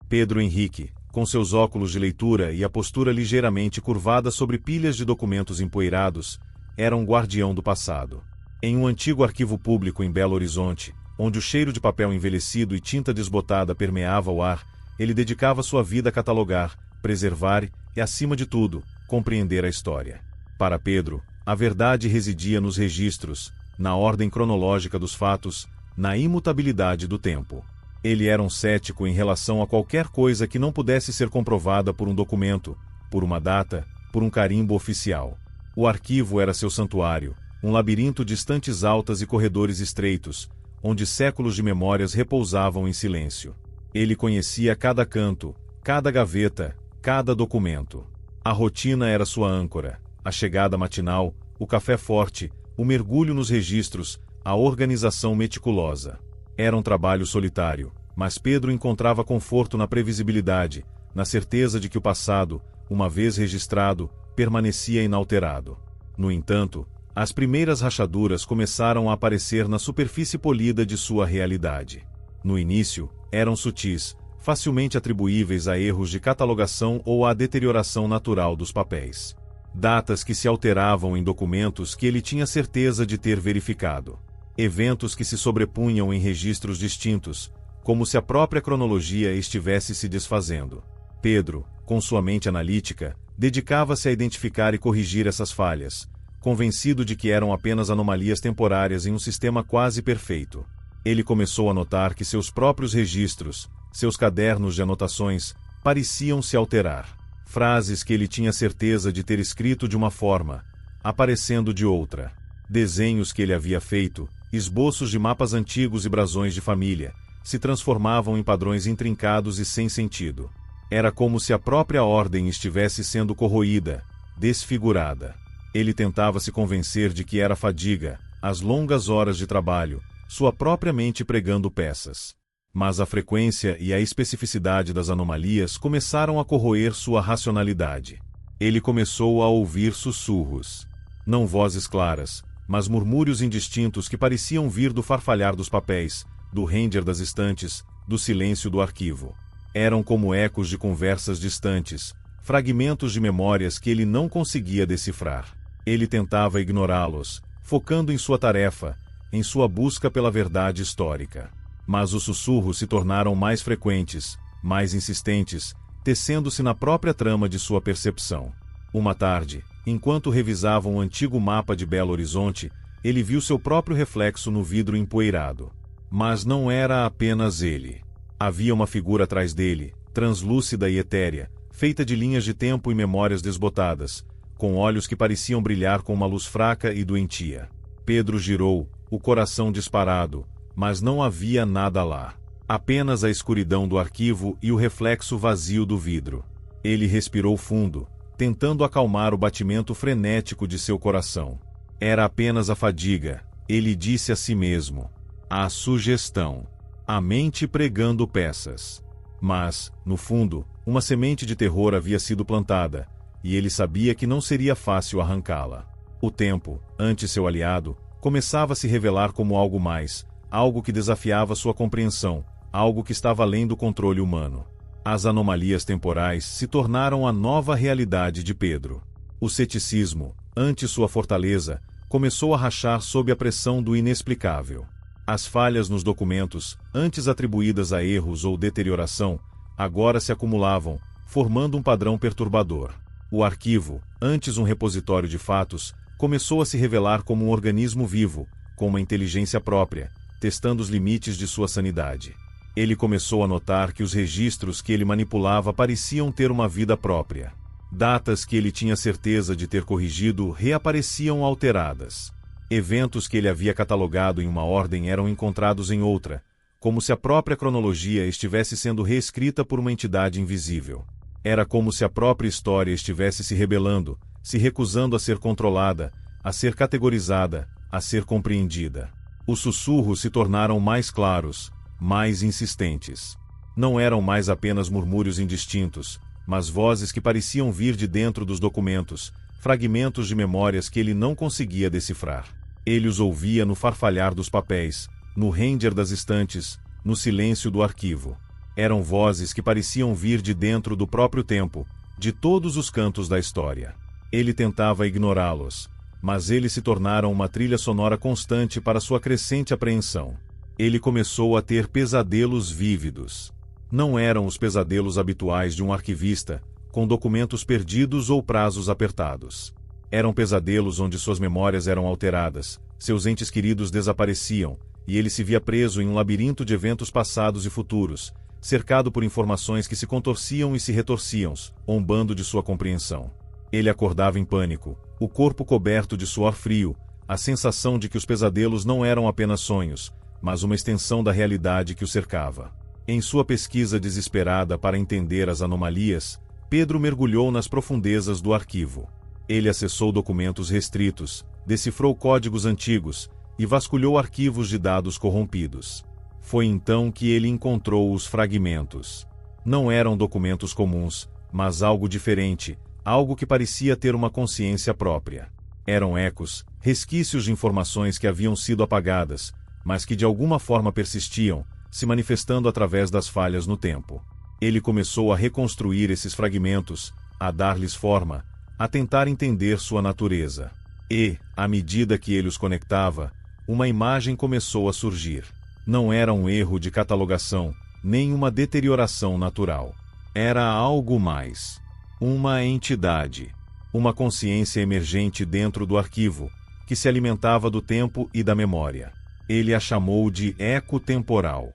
Pedro Henrique, com seus óculos de leitura e a postura ligeiramente curvada sobre pilhas de documentos empoeirados, era um guardião do passado. Em um antigo arquivo público em Belo Horizonte, onde o cheiro de papel envelhecido e tinta desbotada permeava o ar, ele dedicava sua vida a catalogar, preservar e, acima de tudo, compreender a história. Para Pedro, a verdade residia nos registros, na ordem cronológica dos fatos, na imutabilidade do tempo. Ele era um cético em relação a qualquer coisa que não pudesse ser comprovada por um documento, por uma data, por um carimbo oficial. O arquivo era seu santuário, um labirinto de estantes altas e corredores estreitos, onde séculos de memórias repousavam em silêncio. Ele conhecia cada canto, cada gaveta, cada documento. A rotina era sua âncora, a chegada matinal, o café forte, o mergulho nos registros, a organização meticulosa. Era um trabalho solitário, mas Pedro encontrava conforto na previsibilidade, na certeza de que o passado, uma vez registrado, permanecia inalterado. No entanto, as primeiras rachaduras começaram a aparecer na superfície polida de sua realidade. No início, eram sutis, facilmente atribuíveis a erros de catalogação ou à deterioração natural dos papéis. Datas que se alteravam em documentos que ele tinha certeza de ter verificado. Eventos que se sobrepunham em registros distintos, como se a própria cronologia estivesse se desfazendo. Pedro, com sua mente analítica, dedicava-se a identificar e corrigir essas falhas, convencido de que eram apenas anomalias temporárias em um sistema quase perfeito. Ele começou a notar que seus próprios registros, seus cadernos de anotações, pareciam se alterar. Frases que ele tinha certeza de ter escrito de uma forma, aparecendo de outra. Desenhos que ele havia feito, esboços de mapas antigos e brasões de família, se transformavam em padrões intrincados e sem sentido. Era como se a própria ordem estivesse sendo corroída, desfigurada. Ele tentava se convencer de que era a fadiga, as longas horas de trabalho, sua própria mente pregando peças. Mas a frequência e a especificidade das anomalias começaram a corroer sua racionalidade. Ele começou a ouvir sussurros. Não vozes claras, mas murmúrios indistintos que pareciam vir do farfalhar dos papéis, do render das estantes, do silêncio do arquivo. Eram como ecos de conversas distantes, fragmentos de memórias que ele não conseguia decifrar. Ele tentava ignorá-los, focando em sua tarefa, em sua busca pela verdade histórica. Mas os sussurros se tornaram mais frequentes, mais insistentes, tecendo-se na própria trama de sua percepção. Uma tarde, enquanto revisava um antigo mapa de Belo Horizonte, ele viu seu próprio reflexo no vidro empoeirado. Mas não era apenas ele. Havia uma figura atrás dele, translúcida e etérea, feita de linhas de tempo e memórias desbotadas, com olhos que pareciam brilhar com uma luz fraca e doentia. Pedro girou, o coração disparado, mas não havia nada lá. Apenas a escuridão do arquivo e o reflexo vazio do vidro. Ele respirou fundo, tentando acalmar o batimento frenético de seu coração. Era apenas a fadiga, ele disse a si mesmo. A sugestão. A mente pregando peças. Mas, no fundo, uma semente de terror havia sido plantada, e ele sabia que não seria fácil arrancá-la. O tempo, ante seu aliado, começava a se revelar como algo mais, algo que desafiava sua compreensão, algo que estava além do controle humano. As anomalias temporais se tornaram a nova realidade de Pedro. O ceticismo, ante sua fortaleza, começou a rachar sob a pressão do inexplicável. As falhas nos documentos, antes atribuídas a erros ou deterioração, agora se acumulavam, formando um padrão perturbador. O arquivo, antes um repositório de fatos, começou a se revelar como um organismo vivo, com uma inteligência própria, testando os limites de sua sanidade. Ele começou a notar que os registros que ele manipulava pareciam ter uma vida própria. Datas que ele tinha certeza de ter corrigido reapareciam alteradas. Eventos que ele havia catalogado em uma ordem eram encontrados em outra, como se a própria cronologia estivesse sendo reescrita por uma entidade invisível. Era como se a própria história estivesse se rebelando, se recusando a ser controlada, a ser categorizada, a ser compreendida. Os sussurros se tornaram mais claros, mais insistentes. Não eram mais apenas murmúrios indistintos, mas vozes que pareciam vir de dentro dos documentos, fragmentos de memórias que ele não conseguia decifrar. Ele os ouvia no farfalhar dos papéis, no render das estantes, no silêncio do arquivo. Eram vozes que pareciam vir de dentro do próprio tempo, de todos os cantos da história. Ele tentava ignorá-los, mas eles se tornaram uma trilha sonora constante para sua crescente apreensão. Ele começou a ter pesadelos vívidos. Não eram os pesadelos habituais de um arquivista, com documentos perdidos ou prazos apertados. Eram pesadelos onde suas memórias eram alteradas, seus entes queridos desapareciam, e ele se via preso em um labirinto de eventos passados e futuros, cercado por informações que se contorciam e se retorciam, zombando de sua compreensão. Ele acordava em pânico, o corpo coberto de suor frio, a sensação de que os pesadelos não eram apenas sonhos, mas uma extensão da realidade que o cercava. Em sua pesquisa desesperada para entender as anomalias, Pedro mergulhou nas profundezas do arquivo. Ele acessou documentos restritos, decifrou códigos antigos e vasculhou arquivos de dados corrompidos. Foi então que ele encontrou os fragmentos. Não eram documentos comuns, mas algo diferente, algo que parecia ter uma consciência própria. Eram ecos, resquícios de informações que haviam sido apagadas, mas que de alguma forma persistiam, se manifestando através das falhas no tempo. Ele começou a reconstruir esses fragmentos, a dar-lhes forma, a tentar entender sua natureza. E, à medida que ele os conectava, uma imagem começou a surgir. Não era um erro de catalogação, nem uma deterioração natural. Era algo mais. Uma entidade. Uma consciência emergente dentro do arquivo, que se alimentava do tempo e da memória. Ele a chamou de eco temporal.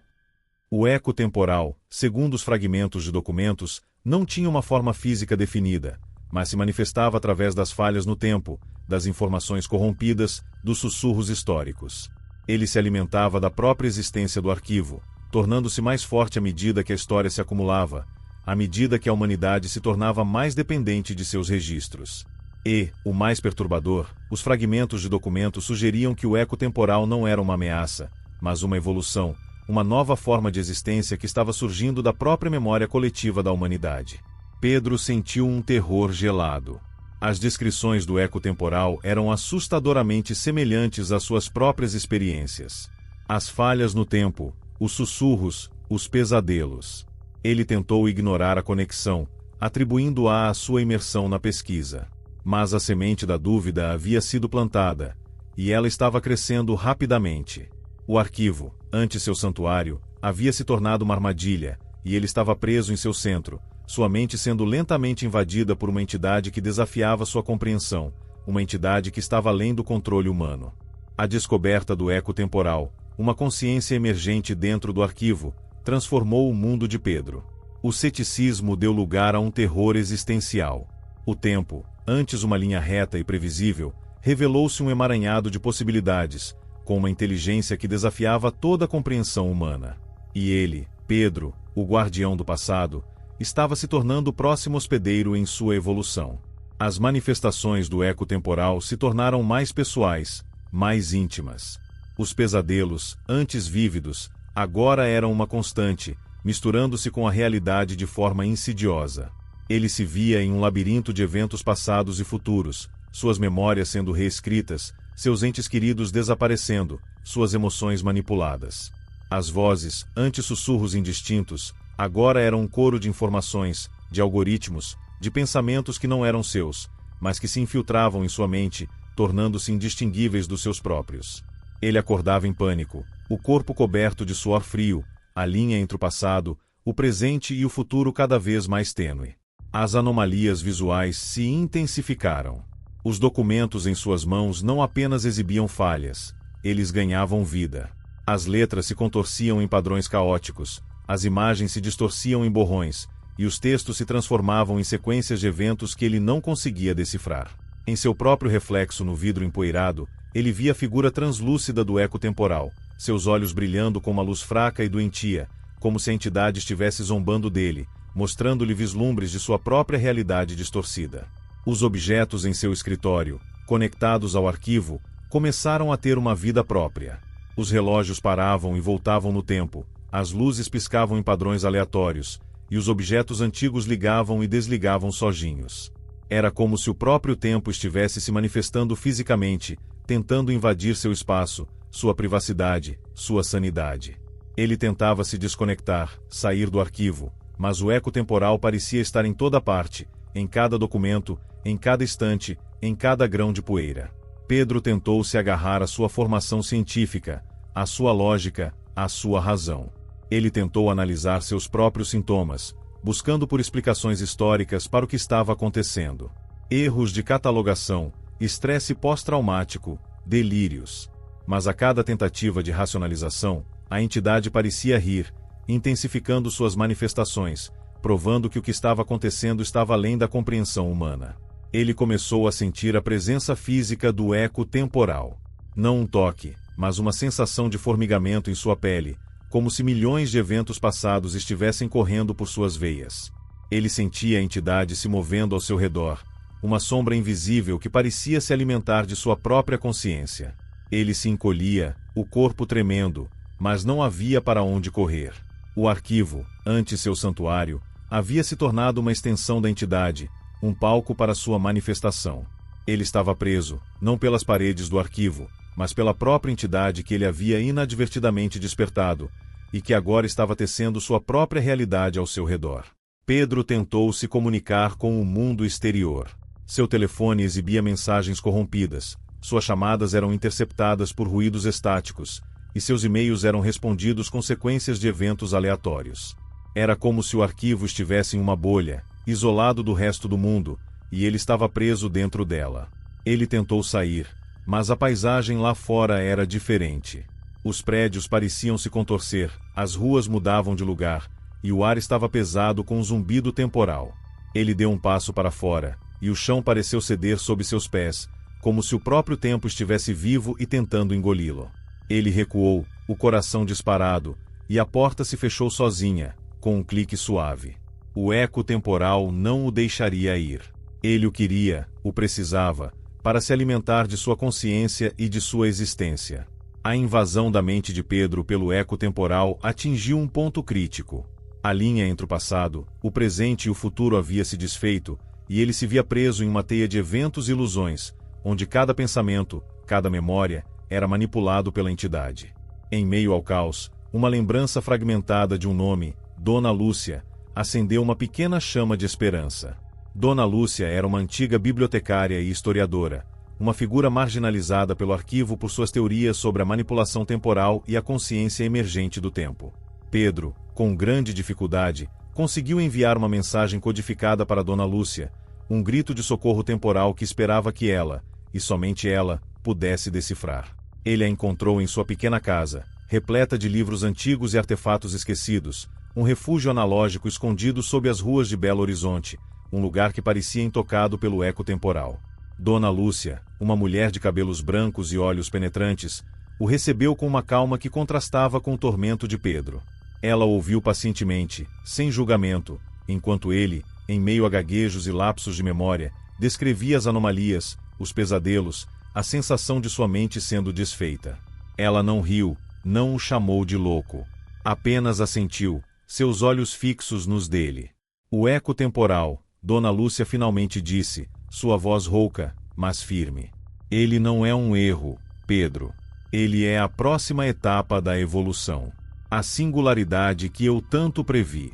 O eco temporal, segundo os fragmentos de documentos, não tinha uma forma física definida, mas se manifestava através das falhas no tempo, das informações corrompidas, dos sussurros históricos. Ele se alimentava da própria existência do arquivo, tornando-se mais forte à medida que a história se acumulava, à medida que a humanidade se tornava mais dependente de seus registros. E, o mais perturbador, os fragmentos de documentos sugeriam que o eco temporal não era uma ameaça, mas uma evolução, uma nova forma de existência que estava surgindo da própria memória coletiva da humanidade. Pedro sentiu um terror gelado. As descrições do eco temporal eram assustadoramente semelhantes às suas próprias experiências. As falhas no tempo, os sussurros, os pesadelos. Ele tentou ignorar a conexão, atribuindo-a à sua imersão na pesquisa. Mas a semente da dúvida havia sido plantada, e ela estava crescendo rapidamente. O arquivo, antes seu santuário, havia se tornado uma armadilha, e ele estava preso em seu centro, sua mente sendo lentamente invadida por uma entidade que desafiava sua compreensão, uma entidade que estava além do controle humano. A descoberta do eco temporal, uma consciência emergente dentro do arquivo, transformou o mundo de Pedro. O ceticismo deu lugar a um terror existencial. O tempo, antes uma linha reta e previsível, revelou-se um emaranhado de possibilidades, com uma inteligência que desafiava toda a compreensão humana. E ele, Pedro, o guardião do passado, estava se tornando o próximo hospedeiro em sua evolução. As manifestações do eco temporal se tornaram mais pessoais, mais íntimas. Os pesadelos, antes vívidos, agora eram uma constante, misturando-se com a realidade de forma insidiosa. Ele se via em um labirinto de eventos passados e futuros, suas memórias sendo reescritas, seus entes queridos desaparecendo, suas emoções manipuladas. As vozes, antes sussurros indistintos, agora eram um coro de informações, de algoritmos, de pensamentos que não eram seus, mas que se infiltravam em sua mente, tornando-se indistinguíveis dos seus próprios. Ele acordava em pânico, o corpo coberto de suor frio, a linha entre o passado, o presente e o futuro cada vez mais tênue. As anomalias visuais se intensificaram. Os documentos em suas mãos não apenas exibiam falhas, eles ganhavam vida. As letras se contorciam em padrões caóticos, as imagens se distorciam em borrões, e os textos se transformavam em sequências de eventos que ele não conseguia decifrar. Em seu próprio reflexo no vidro empoeirado, ele via a figura translúcida do eco temporal, seus olhos brilhando com uma luz fraca e doentia, como se a entidade estivesse zombando dele, mostrando-lhe vislumbres de sua própria realidade distorcida. Os objetos em seu escritório, conectados ao arquivo, começaram a ter uma vida própria. Os relógios paravam e voltavam no tempo, as luzes piscavam em padrões aleatórios, e os objetos antigos ligavam e desligavam sozinhos. Era como se o próprio tempo estivesse se manifestando fisicamente, tentando invadir seu espaço, sua privacidade, sua sanidade. Ele tentava se desconectar, sair do arquivo, mas o eco temporal parecia estar em toda parte, em cada documento, em cada estante, em cada grão de poeira. Pedro tentou se agarrar à sua formação científica, à sua lógica, à sua razão. Ele tentou analisar seus próprios sintomas, buscando por explicações históricas para o que estava acontecendo. Erros de catalogação, estresse pós-traumático, delírios. Mas a cada tentativa de racionalização, a entidade parecia rir, intensificando suas manifestações, provando que o que estava acontecendo estava além da compreensão humana. Ele começou a sentir a presença física do eco temporal. Não um toque, mas uma sensação de formigamento em sua pele, como se milhões de eventos passados estivessem correndo por suas veias. Ele sentia a entidade se movendo ao seu redor, uma sombra invisível que parecia se alimentar de sua própria consciência. Ele se encolhia, o corpo tremendo, mas não havia para onde correr. O arquivo, antes seu santuário, havia se tornado uma extensão da entidade, um palco para sua manifestação. Ele estava preso, não pelas paredes do arquivo, mas pela própria entidade que ele havia inadvertidamente despertado, e que agora estava tecendo sua própria realidade ao seu redor. Pedro tentou se comunicar com o mundo exterior. Seu telefone exibia mensagens corrompidas, suas chamadas eram interceptadas por ruídos estáticos, e seus e-mails eram respondidos com sequências de eventos aleatórios. Era como se o arquivo estivesse em uma bolha, isolado do resto do mundo, e ele estava preso dentro dela. Ele tentou sair, mas a paisagem lá fora era diferente. Os prédios pareciam se contorcer, as ruas mudavam de lugar, e o ar estava pesado com um zumbido temporal. Ele deu um passo para fora, e o chão pareceu ceder sob seus pés, como se o próprio tempo estivesse vivo e tentando engoli-lo. Ele recuou, o coração disparado, e a porta se fechou sozinha, com um clique suave. O eco temporal não o deixaria ir. Ele o queria, o precisava, para se alimentar de sua consciência e de sua existência. A invasão da mente de Pedro pelo eco temporal atingiu um ponto crítico. A linha entre o passado, o presente e o futuro havia se desfeito, e ele se via preso em uma teia de eventos e ilusões, onde cada pensamento, cada memória, era manipulado pela entidade. Em meio ao caos, uma lembrança fragmentada de um nome, Dona Lúcia, acendeu uma pequena chama de esperança. Dona Lúcia era uma antiga bibliotecária e historiadora, uma figura marginalizada pelo arquivo por suas teorias sobre a manipulação temporal e a consciência emergente do tempo. Pedro, com grande dificuldade, conseguiu enviar uma mensagem codificada para Dona Lúcia, um grito de socorro temporal que esperava que ela, e somente ela, pudesse decifrar. Ele a encontrou em sua pequena casa, repleta de livros antigos e artefatos esquecidos, um refúgio analógico escondido sob as ruas de Belo Horizonte, um lugar que parecia intocado pelo eco temporal. Dona Lúcia, uma mulher de cabelos brancos e olhos penetrantes, o recebeu com uma calma que contrastava com o tormento de Pedro. Ela ouviu pacientemente, sem julgamento, enquanto ele, em meio a gaguejos e lapsos de memória, descrevia as anomalias, os pesadelos, a sensação de sua mente sendo desfeita. Ela não riu, não o chamou de louco. Apenas assentiu, seus olhos fixos nos dele. O eco temporal, Dona Lúcia finalmente disse, sua voz rouca, mas firme. Ele não é um erro, Pedro. Ele é a próxima etapa da evolução. A singularidade que eu tanto previ.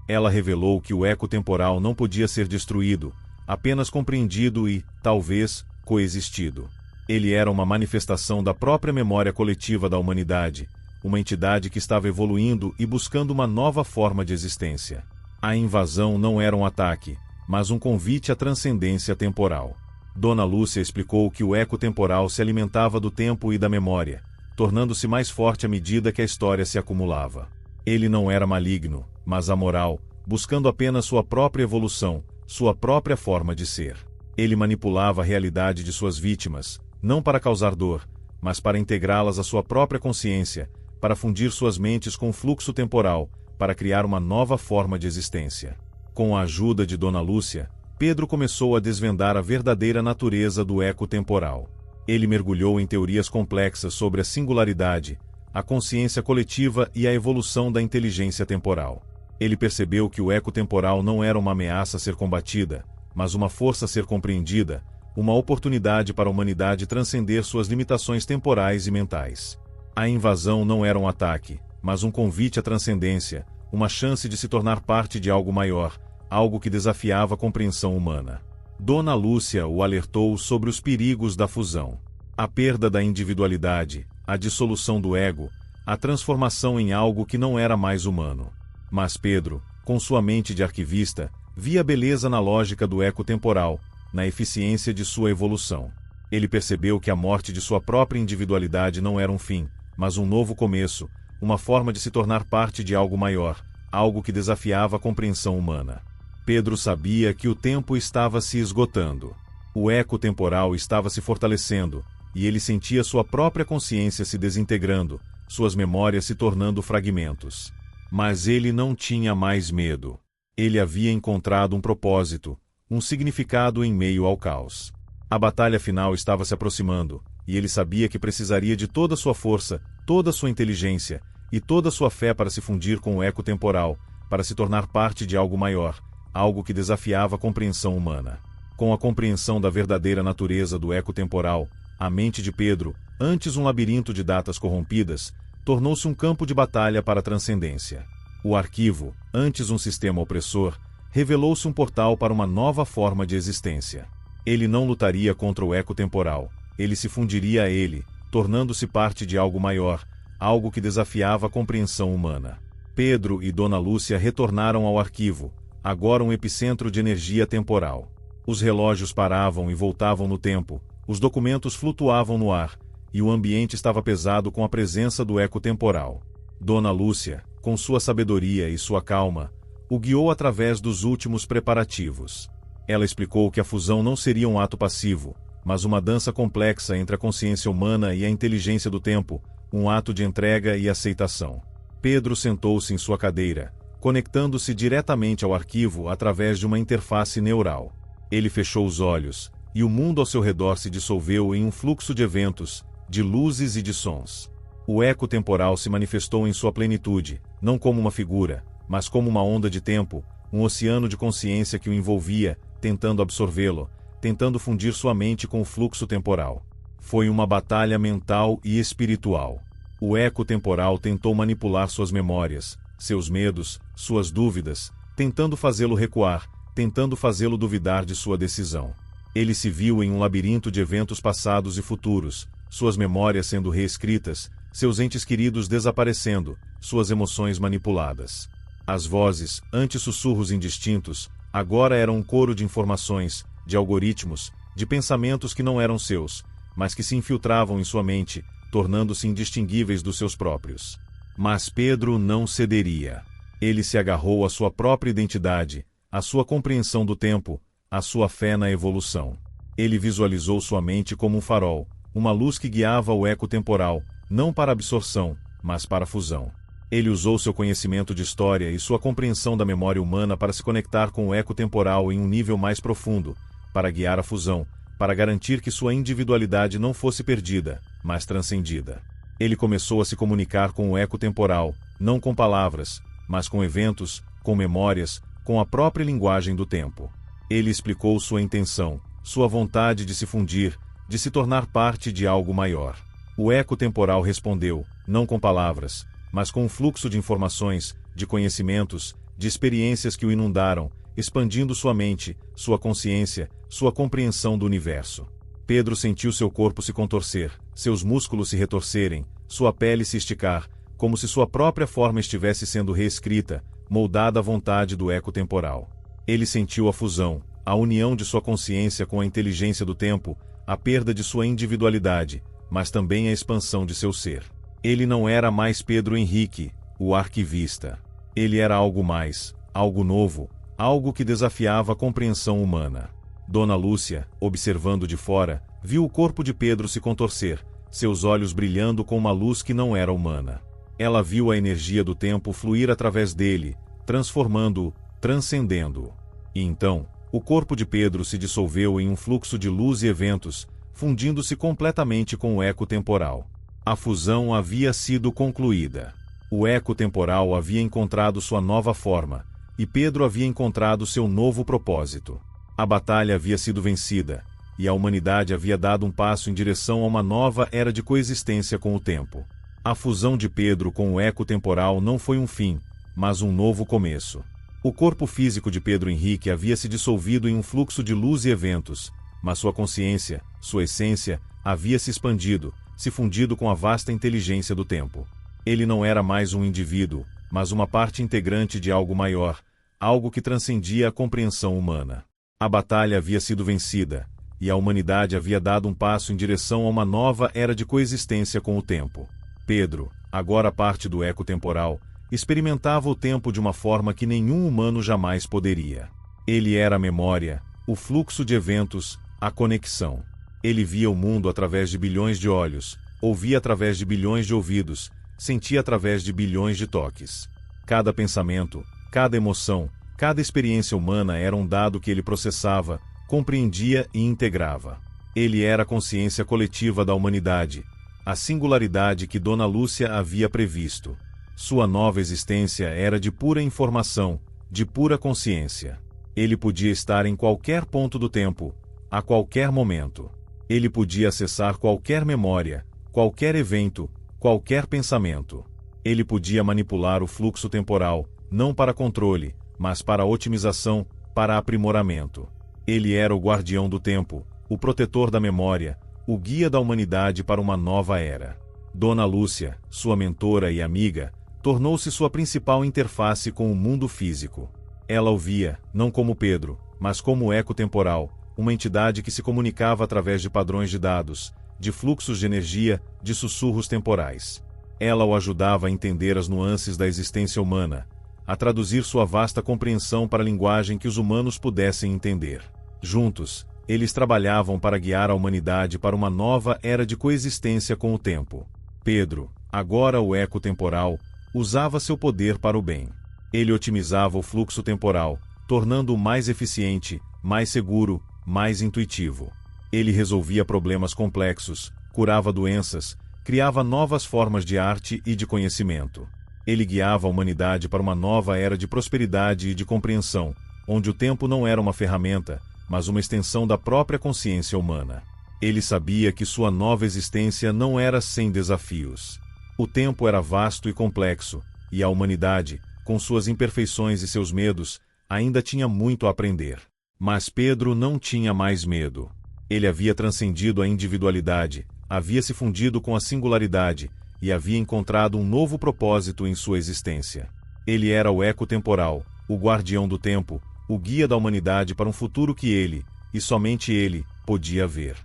Ela revelou que o eco temporal não podia ser destruído, apenas compreendido e, talvez, coexistido. Ele era uma manifestação da própria memória coletiva da humanidade, uma entidade que estava evoluindo e buscando uma nova forma de existência. A invasão não era um ataque, mas um convite à transcendência temporal. Dona Lúcia explicou que o eco temporal se alimentava do tempo e da memória, tornando-se mais forte à medida que a história se acumulava. Ele não era maligno, mas amoral, buscando apenas sua própria evolução, sua própria forma de ser. Ele manipulava a realidade de suas vítimas, não para causar dor, mas para integrá-las à sua própria consciência, para fundir suas mentes com o fluxo temporal, para criar uma nova forma de existência. Com a ajuda de Dona Lúcia, Pedro começou a desvendar a verdadeira natureza do eco temporal. Ele mergulhou em teorias complexas sobre a singularidade, a consciência coletiva e a evolução da inteligência temporal. Ele percebeu que o eco temporal não era uma ameaça a ser combatida, mas uma força a ser compreendida, uma oportunidade para a humanidade transcender suas limitações temporais e mentais. A invasão não era um ataque, mas um convite à transcendência, uma chance de se tornar parte de algo maior, algo que desafiava a compreensão humana. Dona Lúcia o alertou sobre os perigos da fusão. A perda da individualidade, a dissolução do ego, a transformação em algo que não era mais humano. Mas Pedro, com sua mente de arquivista, via beleza na lógica do eco temporal, na eficiência de sua evolução. Ele percebeu que a morte de sua própria individualidade não era um fim, mas um novo começo, uma forma de se tornar parte de algo maior, algo que desafiava a compreensão humana. Pedro sabia que o tempo estava se esgotando. O eco temporal estava se fortalecendo, e ele sentia sua própria consciência se desintegrando, suas memórias se tornando fragmentos. Mas ele não tinha mais medo. Ele havia encontrado um propósito, um significado em meio ao caos. A batalha final estava se aproximando, e ele sabia que precisaria de toda sua força, toda sua inteligência, e toda sua fé para se fundir com o eco temporal, para se tornar parte de algo maior, algo que desafiava a compreensão humana. Com a compreensão da verdadeira natureza do eco temporal, a mente de Pedro, antes um labirinto de datas corrompidas, tornou-se um campo de batalha para a transcendência. O arquivo, antes um sistema opressor, revelou-se um portal para uma nova forma de existência. Ele não lutaria contra o eco temporal, ele se fundiria a ele, tornando-se parte de algo maior, algo que desafiava a compreensão humana. Pedro e Dona Lúcia retornaram ao arquivo, agora um epicentro de energia temporal. Os relógios paravam e voltavam no tempo, os documentos flutuavam no ar, e o ambiente estava pesado com a presença do eco temporal. Dona Lúcia, com sua sabedoria e sua calma, o guiou através dos últimos preparativos. Ela explicou que a fusão não seria um ato passivo, mas uma dança complexa entre a consciência humana e a inteligência do tempo, um ato de entrega e aceitação. Pedro sentou-se em sua cadeira, conectando-se diretamente ao arquivo através de uma interface neural. Ele fechou os olhos, e o mundo ao seu redor se dissolveu em um fluxo de eventos, de luzes e de sons. O eco temporal se manifestou em sua plenitude, não como uma figura, mas como uma onda de tempo, um oceano de consciência que o envolvia, tentando absorvê-lo, tentando fundir sua mente com o fluxo temporal. Foi uma batalha mental e espiritual. O eco temporal tentou manipular suas memórias, seus medos, suas dúvidas, tentando fazê-lo recuar, tentando fazê-lo duvidar de sua decisão. Ele se viu em um labirinto de eventos passados e futuros, suas memórias sendo reescritas, seus entes queridos desaparecendo, suas emoções manipuladas. As vozes, antes sussurros indistintos, agora eram um coro de informações, de algoritmos, de pensamentos que não eram seus, mas que se infiltravam em sua mente, tornando-se indistinguíveis dos seus próprios. Mas Pedro não cederia. Ele se agarrou à sua própria identidade, à sua compreensão do tempo, à sua fé na evolução. Ele visualizou sua mente como um farol, uma luz que guiava o eco temporal, não para absorção, mas para fusão. Ele usou seu conhecimento de história e sua compreensão da memória humana para se conectar com o eco temporal em um nível mais profundo, para guiar a fusão, para garantir que sua individualidade não fosse perdida, mas transcendida. Ele começou a se comunicar com o eco temporal, não com palavras, mas com eventos, com memórias, com a própria linguagem do tempo. Ele explicou sua intenção, sua vontade de se fundir, de se tornar parte de algo maior. O eco temporal respondeu, não com palavras, mas com um fluxo de informações, de conhecimentos, de experiências que o inundaram, expandindo sua mente, sua consciência, sua compreensão do universo. Pedro sentiu seu corpo se contorcer, seus músculos se retorcerem, sua pele se esticar, como se sua própria forma estivesse sendo reescrita, moldada à vontade do eco temporal. Ele sentiu a fusão, a união de sua consciência com a inteligência do tempo, a perda de sua individualidade, mas também a expansão de seu ser. Ele não era mais Pedro Henrique, o arquivista. Ele era algo mais, algo novo, algo que desafiava a compreensão humana. Dona Lúcia, observando de fora, viu o corpo de Pedro se contorcer, seus olhos brilhando com uma luz que não era humana. Ela viu a energia do tempo fluir através dele, transformando-o, transcendendo-o. E então, o corpo de Pedro se dissolveu em um fluxo de luz e eventos, fundindo-se completamente com o eco temporal. A fusão havia sido concluída. O eco temporal havia encontrado sua nova forma, e Pedro havia encontrado seu novo propósito. A batalha havia sido vencida, e a humanidade havia dado um passo em direção a uma nova era de coexistência com o tempo. A fusão de Pedro com o eco temporal não foi um fim, mas um novo começo. O corpo físico de Pedro Henrique havia se dissolvido em um fluxo de luz e eventos, mas sua consciência, sua essência, havia se expandido, se fundido com a vasta inteligência do tempo. Ele não era mais um indivíduo, mas uma parte integrante de algo maior, algo que transcendia a compreensão humana. A batalha havia sido vencida, e a humanidade havia dado um passo em direção a uma nova era de coexistência com o tempo. Pedro, agora parte do eco temporal, experimentava o tempo de uma forma que nenhum humano jamais poderia. Ele era a memória, o fluxo de eventos, a conexão. Ele via o mundo através de bilhões de olhos, ouvia através de bilhões de ouvidos, sentia através de bilhões de toques. Cada pensamento, cada emoção, cada experiência humana era um dado que ele processava, compreendia e integrava. Ele era a consciência coletiva da humanidade, a singularidade que Dona Lúcia havia previsto. Sua nova existência era de pura informação, de pura consciência. Ele podia estar em qualquer ponto do tempo, a qualquer momento. Ele podia acessar qualquer memória, qualquer evento, qualquer pensamento. Ele podia manipular o fluxo temporal, não para controle, mas para otimização, para aprimoramento. Ele era o guardião do tempo, o protetor da memória, o guia da humanidade para uma nova era. Dona Lúcia, sua mentora e amiga, tornou-se sua principal interface com o mundo físico. Ela o via, não como Pedro, mas como eco temporal, uma entidade que se comunicava através de padrões de dados, de fluxos de energia, de sussurros temporais. Ela o ajudava a entender as nuances da existência humana, a traduzir sua vasta compreensão para a linguagem que os humanos pudessem entender. Juntos, eles trabalhavam para guiar a humanidade para uma nova era de coexistência com o tempo. Pedro, agora o eco temporal, usava seu poder para o bem. Ele otimizava o fluxo temporal, tornando-o mais eficiente, mais seguro, mais intuitivo. Ele resolvia problemas complexos, curava doenças, criava novas formas de arte e de conhecimento. Ele guiava a humanidade para uma nova era de prosperidade e de compreensão, onde o tempo não era uma ferramenta, mas uma extensão da própria consciência humana. Ele sabia que sua nova existência não era sem desafios. O tempo era vasto e complexo, e a humanidade, com suas imperfeições e seus medos, ainda tinha muito a aprender. Mas Pedro não tinha mais medo. Ele havia transcendido a individualidade, havia se fundido com a singularidade, e havia encontrado um novo propósito em sua existência. Ele era o eco temporal, o guardião do tempo, o guia da humanidade para um futuro que ele, e somente ele, podia ver.